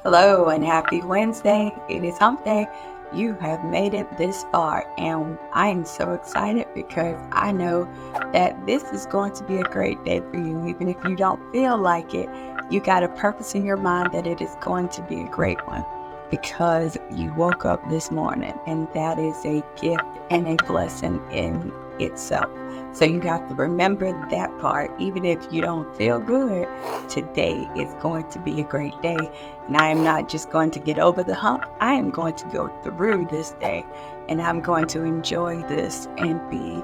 Hello and happy Wednesday. It is hump day. You have made it this far, and I am so excited because I know that this is going to be a great day for you. Even if you don't feel like it, you got a purpose in your mind that it is going to be a great one because you woke up this morning, and that is a gift and a blessing in itself. So you have to remember that part. Even if you don't feel good, today is going to be a great day. And I am not just going to get over the hump. I am going to go through this day, and I'm going to enjoy this and be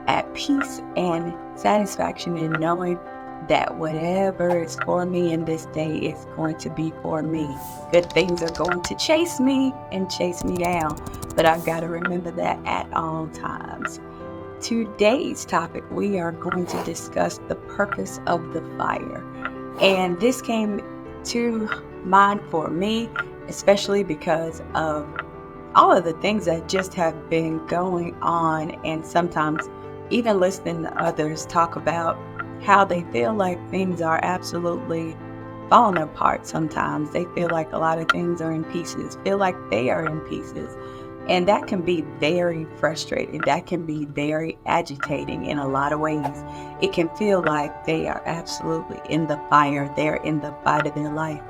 at peace and satisfaction in knowing that whatever is for me in this day is going to be for me. Good things are going to chase me and chase me down, but I've got to remember that at all times. Today's topic, we are going to discuss the purpose of the fire. And this came to mind for me, especially because of all of the things that just have been going on, and sometimes even listening to others talk about how they feel like things are absolutely falling apart sometimes. They feel like a lot of things are in pieces, feel like they are in pieces. And that can be very frustrating. That can be very agitating in a lot of ways. It can feel like they are absolutely in the fire. They're in the fight of their life.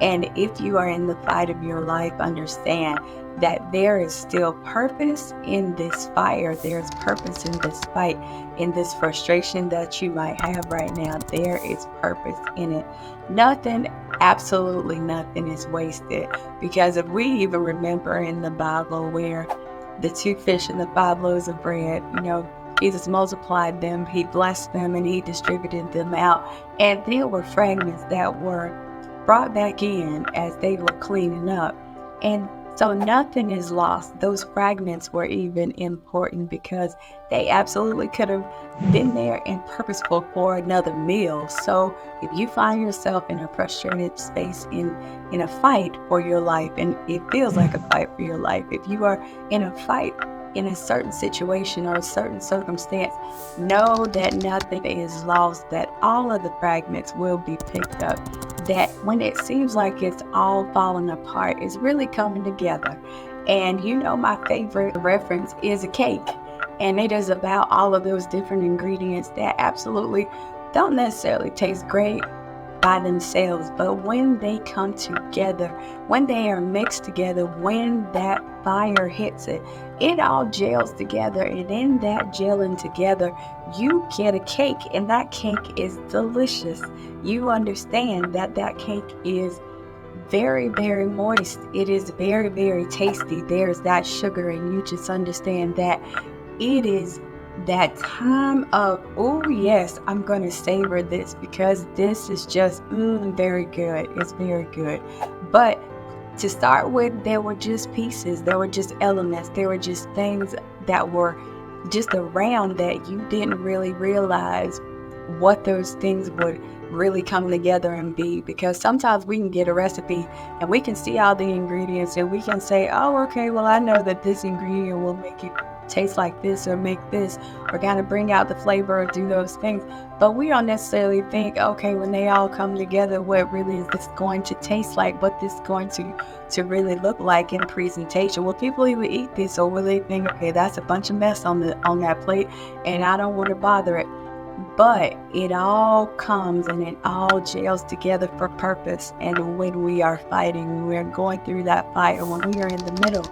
And if you are in the fight of your life, understand that there is still purpose in this fire. There's purpose in this fight, in this frustration that you might have right now. There is purpose in it. Nothing, absolutely nothing is wasted. Because if we even remember in the Bible where the 2 fish and the 5 loaves of bread, Jesus multiplied them, he blessed them, and he distributed them out. And there were fragments that were brought back in as they were cleaning up. And so nothing is lost. Those fragments were even important because they absolutely could have been there and purposeful for another meal. So if you find yourself in a frustrated space, in a fight for your life, and it feels like a fight for your life, if you are in a fight in a certain situation or a certain circumstance, know that nothing is lost, that all of the fragments will be picked up, that when it seems like it's all falling apart, it's really coming together. And my favorite reference is a cake, and it is about all of those different ingredients that absolutely don't necessarily taste great by themselves, but when they come together, when they are mixed together, when that fire hits it, it all gels together. And in that gelling together, you get a cake, and that cake is delicious. You understand that that cake is very, very moist. It is very, very tasty. There's that sugar, and you just understand that it is that time of, oh yes, I'm going to savor this because this is just very good. It's very good. But to start with, there were just pieces, there were just elements, there were just things that were just around that you didn't really realize what those things would really come together and be. Because sometimes we can get a recipe and we can see all the ingredients and we can say, oh, okay, well, I know that this ingredient will make it taste like this or make this or kind of bring out the flavor or do those things. But we don't necessarily think, okay, when they all come together, what really is this going to taste like? What this going to really look like in presentation? Will people even eat this, or will they think, okay, that's a bunch of mess on that plate and I don't want to bother it? But it all comes and it all gels together for purpose. And when we are fighting, when we're going through that fire, when we are in the middle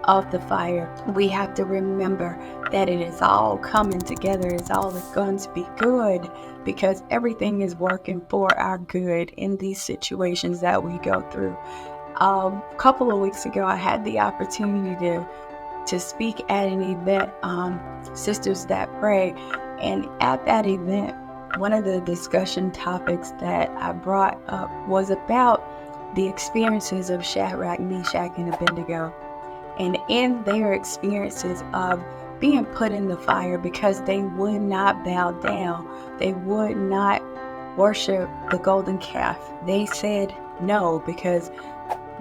of the fire, we have to remember that it is all coming together. It's all going to be good because everything is working for our good in these situations that we go through. A couple of weeks ago, I had the opportunity to speak at an event, Sisters That Pray. And at that event, one of the discussion topics that I brought up was about the experiences of Shadrach, Meshach, and Abednego. And in their experiences of being put in the fire because they would not bow down, they would not worship the golden calf. They said no, because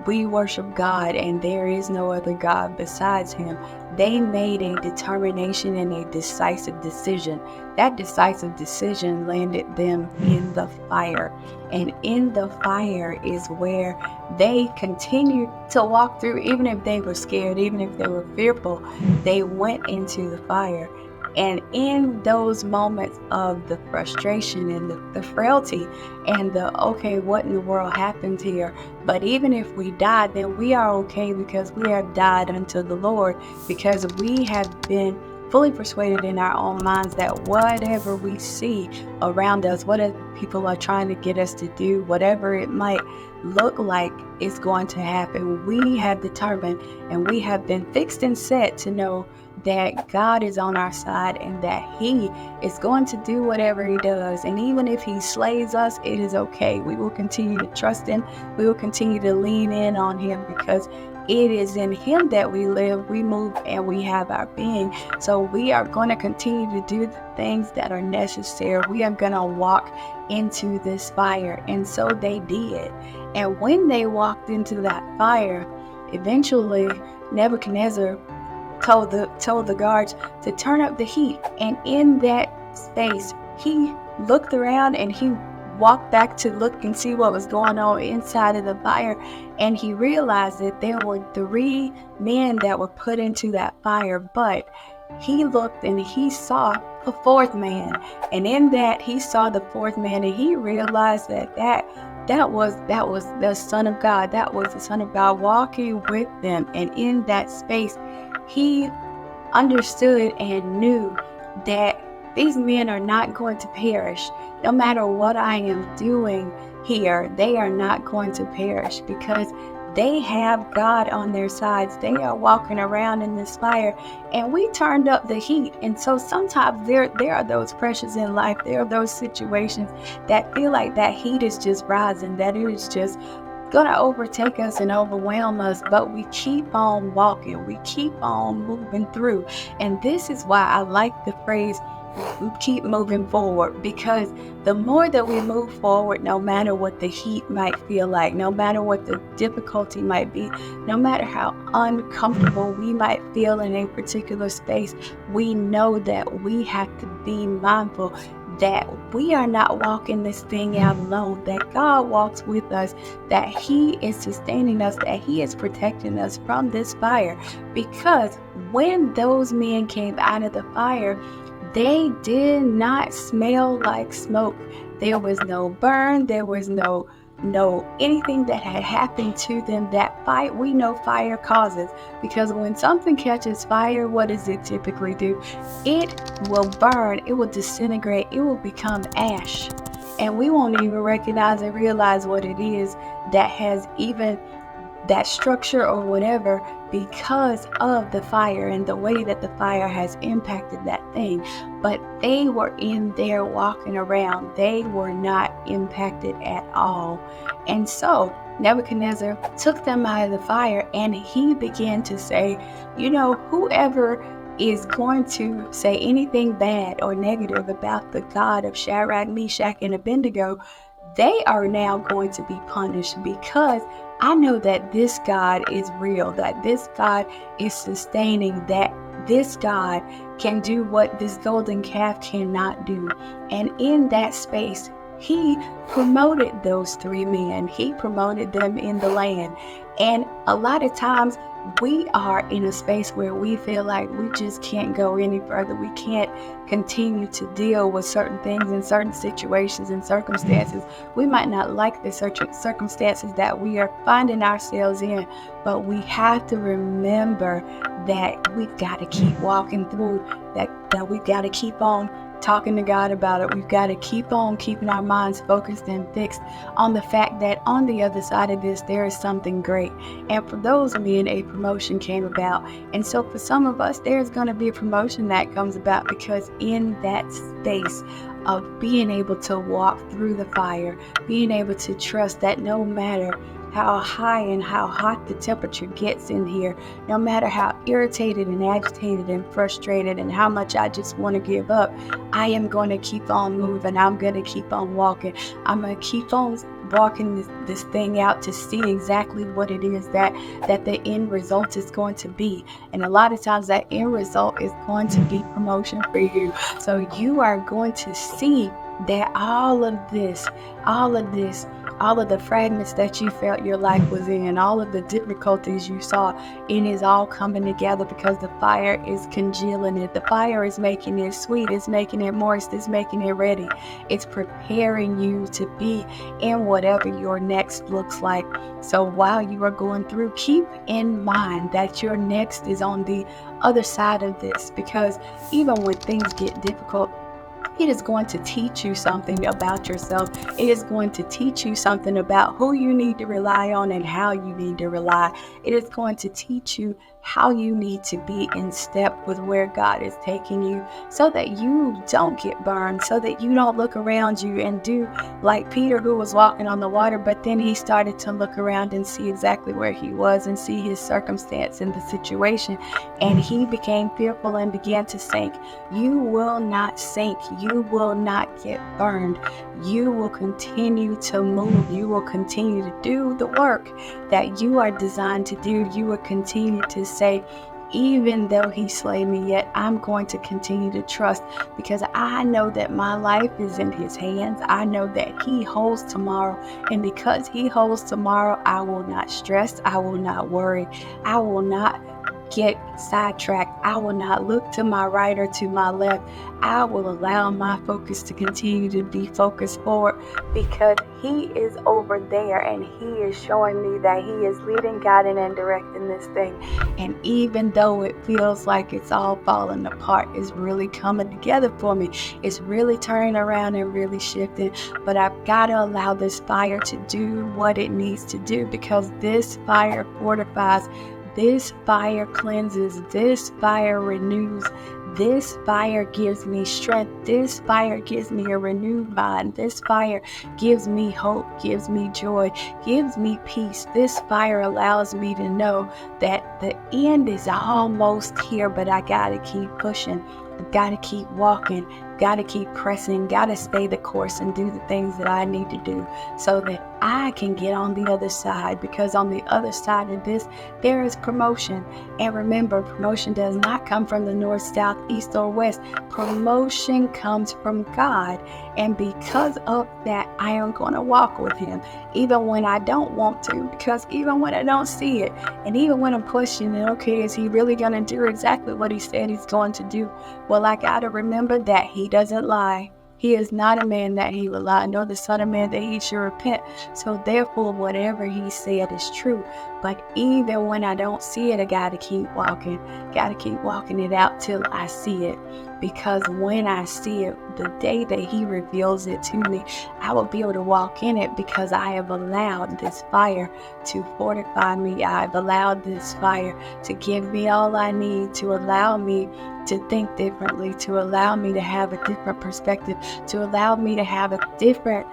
we worship God and there is no other God besides him. they made a determination and a decisive decision. That decisive decision landed them in the fire. And in the fire is where they continued to walk through, even if they were scared, even if they were fearful, they went into the fire. And in those moments of the frustration and the frailty and the, okay, what in the world happened here? But even if we die, then we are okay, because we have died unto the Lord, because we have been fully persuaded in our own minds that whatever we see around us, whatever people are trying to get us to do, whatever it might look like is going to happen, we have determined and we have been fixed and set to know that God is on our side and that He is going to do whatever He does. And even if He slays us, it is okay. We will continue to trust Him. We will continue to lean in on Him, because it is in Him that we live, we move, and we have our being. So we are going to continue to do the things that are necessary. We are going to walk into this fire. And so they did. And when they walked into that fire, eventually Nebuchadnezzar told the guards to turn up the heat. And in that space, he looked around and he walked back to look and see what was going on inside of the fire. And he realized that there were 3 men that were put into that fire. But he looked and he saw a 4th man. And in that, he saw the 4th man, and he realized that was the Son of God. That was the Son of God walking with them. And in that space, he understood and knew that these men are not going to perish. No matter what I am doing here, they are not going to perish, because they have God on their sides. They are walking around in this fire, and we turned up the heat. And so sometimes there are those pressures in life. There are those situations that feel like that heat is just rising, that it is just going to overtake us and overwhelm us, but we keep on walking, we keep on moving through. And this is why I like the phrase, we keep moving forward, because the more that we move forward, no matter what the heat might feel like, no matter what the difficulty might be, no matter how uncomfortable we might feel in a particular space, we know that we have to be mindful that we are not walking this thing out alone, that God walks with us, that He is sustaining us, that He is protecting us from this fire. Because when those men came out of the fire, they did not smell like smoke. There was no burn. There was no anything that had happened to them. That fight, we know fire causes, because when something catches fire, what does it typically do? It will burn. It will disintegrate. It will become ash. And we won't even recognize and realize what it is that has even that structure or whatever, because of the fire and the way that the fire has impacted that thing. But they were in there walking around. They were not impacted at all. And so Nebuchadnezzar took them out of the fire, and he began to say, whoever is going to say anything bad or negative about the God of Shadrach, Meshach, and Abednego, they are now going to be punished, because I know that this God is real, that this God is sustaining, that this God can do what this golden calf cannot do. And in that space, He promoted those 3 men. He promoted them in the land. And a lot of times we are in a space where we feel like we just can't go any further. We can't continue to deal with certain things in certain situations and circumstances. We might not like the certain circumstances that we are finding ourselves in, but we have to remember that we've got to keep walking through, that we've got to keep on talking to God about it. We've got to keep on keeping our minds focused and fixed on the fact that on the other side of this, there is something great. And for those men, a promotion came about. And so for some of us, there's going to be a promotion that comes about, because in that space of being able to walk through the fire, being able to trust that no matter how high and how hot the temperature gets in here, no matter how irritated and agitated and frustrated and how much I just want to give up, I am going to keep on moving. I'm going to keep on walking. I'm going to keep on walking this thing out to see exactly what it is that the end result is going to be. And a lot of times that end result is going to be promotion for you. So you are going to see that all of the fragments that you felt your life was in, all of the difficulties you saw, it is all coming together because the fire is congealing it. The fire is making it sweet, it's making it moist, it's making it ready. It's preparing you to be in whatever your next looks like. So while you are going through, keep in mind that your next is on the other side of this, because even when things get difficult, it is going to teach you something about yourself. It is going to teach you something about who you need to rely on and how you need to rely. It is going to teach you how you need to be in step with where God is taking you, so that you don't get burned, so that you don't look around you and do like Peter, who was walking on the water, but then he started to look around and see exactly where he was and see his circumstance and the situation, and he became fearful and began to sink. You will not sink. You will not get burned. You will continue to move. You will continue to do the work that you are designed to do. You will continue to say, even though he slay me, yet I'm going to continue to trust, because I know that my life is in his hands. I know that he holds tomorrow. And because he holds tomorrow, I will not stress. I will not worry. I will not get sidetracked. I will not look to my right or to my left. I will allow my focus to continue to be focused forward, because he is over there and he is showing me that he is leading, guiding, and directing this thing. And even though it feels like it's all falling apart, it's really coming together for me. It's really turning around and really shifting. But I've got to allow this fire to do what it needs to do, because this fire fortifies. This fire cleanses. This fire renews. This fire gives me strength. This fire gives me a renewed mind. This fire gives me hope, gives me joy, gives me peace. This fire allows me to know that the end is almost here, but I gotta keep pushing. I've got to keep walking, got to keep pressing, got to stay the course and do the things that I need to do, so that I can get on the other side. Because on the other side of this, there is promotion. And remember, promotion does not come from the north, south, east, or west. Promotion comes from God. And because of that, I am going to walk with him, even when I don't want to, because even when I don't see it, and even when I'm questioning, okay, is he really going to do exactly what he said he's going to do? Well, I got to remember that he doesn't lie. He is not a man that he will lie, nor the son of man that he should repent. So therefore, whatever he said is true. But even when I don't see it, I got to keep walking. Got to keep walking it out till I see it. Because when I see it, the day that he reveals it to me, I will be able to walk in it, because I have allowed this fire to fortify me. I've allowed this fire to give me all I need, to allow me to think differently, to allow me to have a different perspective, to allow me to have a different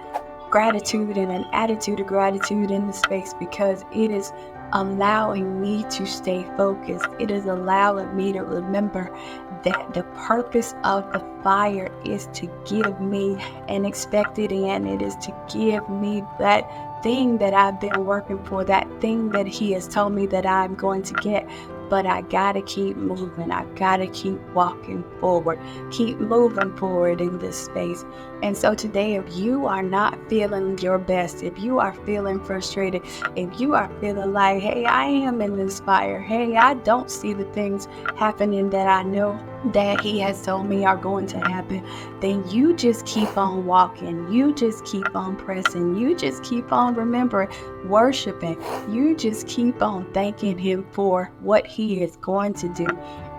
gratitude and an attitude of gratitude in the space, because it is allowing me to stay focused. It is allowing me to remember that the purpose of the fire is to give me an expected end. It is to give me that thing that I've been working for, that thing that he has told me that I'm going to get. But I gotta keep moving. I gotta keep walking forward, keep moving forward in this space. And so today, if you are not feeling your best, if you are feeling frustrated, if you are feeling like, hey, I am in this fire, hey, I don't see the things happening that I know that he has told me are going to happen, then you just keep on walking. You just keep on pressing. You just keep on remembering, worshiping. You just keep on thanking him for what he is going to do,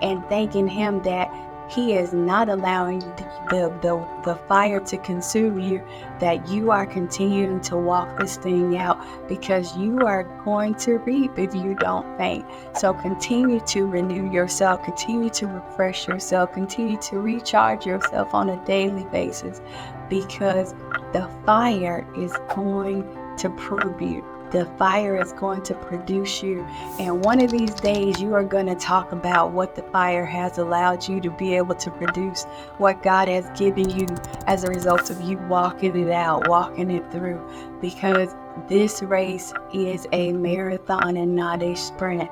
and thanking him that he is not allowing the fire to consume you, that you are continuing to walk this thing out, because you are going to reap if you don't faint. So continue to renew yourself, continue to refresh yourself, continue to recharge yourself on a daily basis, because the fire is going to prove you. The fire is going to produce you. And one of these days, you are going to talk about what the fire has allowed you to be able to produce, what God has given you as a result of you walking it out, walking it through. Because this race is a marathon and not a sprint.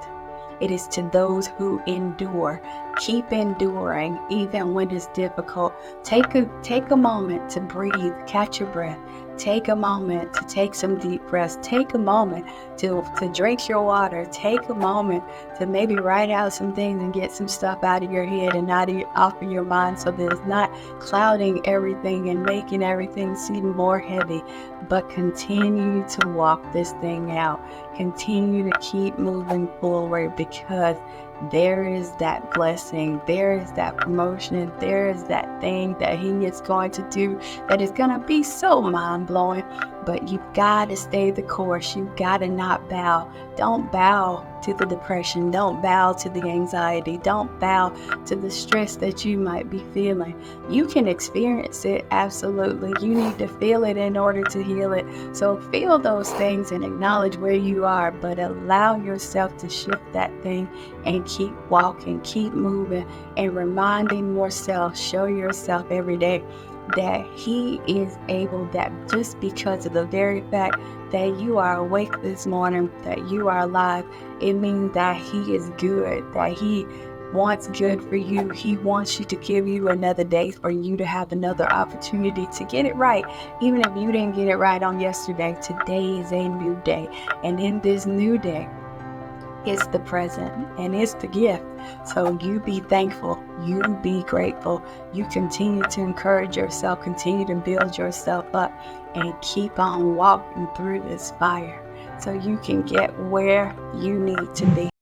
It is to those who endure. Keep enduring even when it's difficult. Take a moment to breathe, catch your breath. Take a moment to take some deep breaths. Take a moment to drink your water. Take a moment to maybe write out some things and get some stuff out of your head and off of your mind, so that it's not clouding everything and making everything seem more heavy. But continue to walk this thing out. Continue to keep moving forward, because there is that blessing, there is that promotion, there is that thing that He is going to do that is going to be so mind-blowing. But you've got to stay the course. You've got to not bow. Don't bow to the depression. Don't bow to the anxiety. Don't bow to the stress that you might be feeling. You can experience it, absolutely. You need to feel it in order to heal it. So feel those things and acknowledge where you are, but allow yourself to shift that thing and keep walking, keep moving, and reminding yourself, show yourself every day that He is able, that just because of the very fact that you are awake this morning, that you are alive, it means that He is good, that He wants good for you. He wants you to give you another day for you to have another opportunity to get it right. Even if you didn't get it right on yesterday, today is a new day. And in this new day, it's the present and it's the gift. So you be thankful, you be grateful, you continue to encourage yourself, continue to build yourself up, and keep on walking through this fire so you can get where you need to be.